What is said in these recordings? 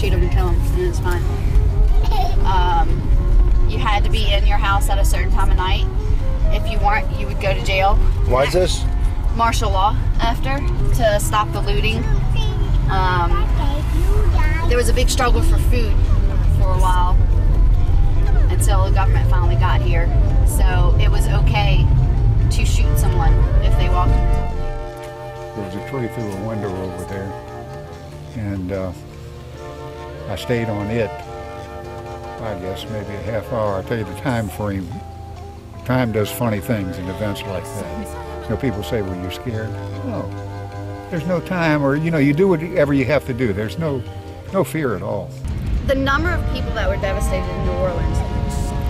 shoot them and kill them, and it's fine. You had to be in your house at a certain time of night. If you weren't, you would go to jail. Why is this? Martial law after to stop the looting. There was a big struggle for food for a while until the government finally got here. So it was okay to shoot someone if they walked. There was a tree through a window over there, and I stayed on it, I guess maybe a half hour. I'll tell you the time frame. Time does funny things in events like that. So people say, were you scared? No. There's no time, or you do whatever you have to do. There's no fear at all. The number of people that were devastated in New Orleans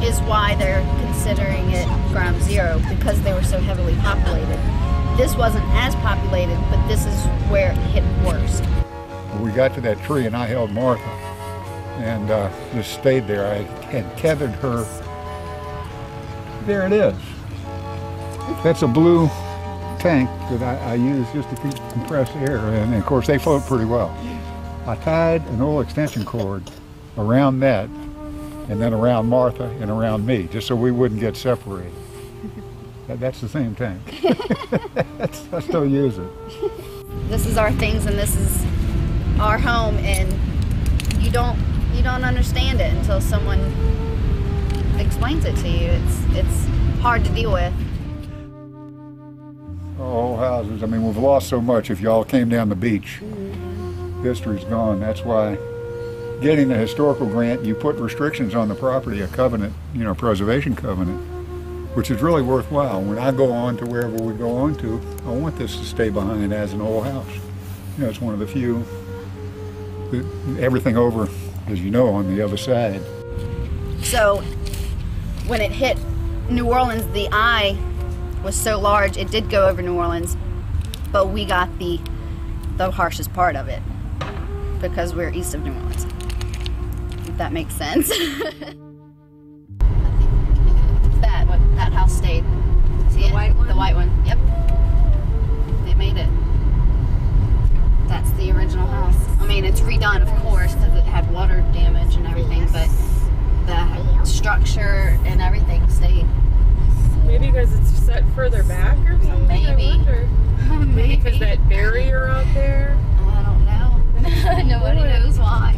is why they're considering it ground zero, because they were so heavily populated. This wasn't as populated, but this is where it hit worst. We got to that tree and I held Martha and just stayed there. I had tethered her. There it is. That's a blue tank that I use just to keep compressed air, and of course they float pretty well. I tied an old extension cord around that, and then around Martha and around me, just so we wouldn't get separated. That's the same tank. I still use it. This is our things, and this is our home, and you don't understand it until someone explains it to you. It's hard to deal with. Old houses. I mean, we've lost so much. If y'all came down the beach, history's gone. That's why getting the historical grant, you put restrictions on the property, a covenant, preservation covenant, which is really worthwhile. When I go on to wherever we go on to, I want this to stay behind as an old house. It's one of the few, everything over, as you know, on the other side. So when it hit New Orleans, the eye was so large, it did go over New Orleans, but we got the harshest part of it because we're east of New Orleans, if that makes sense. That house stayed. See it? The white one? The white one, yep. They made it. That's the original house. I mean, it's redone, of course, because it had water damage and everything, but the structure and everything stayed. Maybe because it's set further back or something? Maybe. Maybe because that barrier out there? I don't know. Nobody knows why.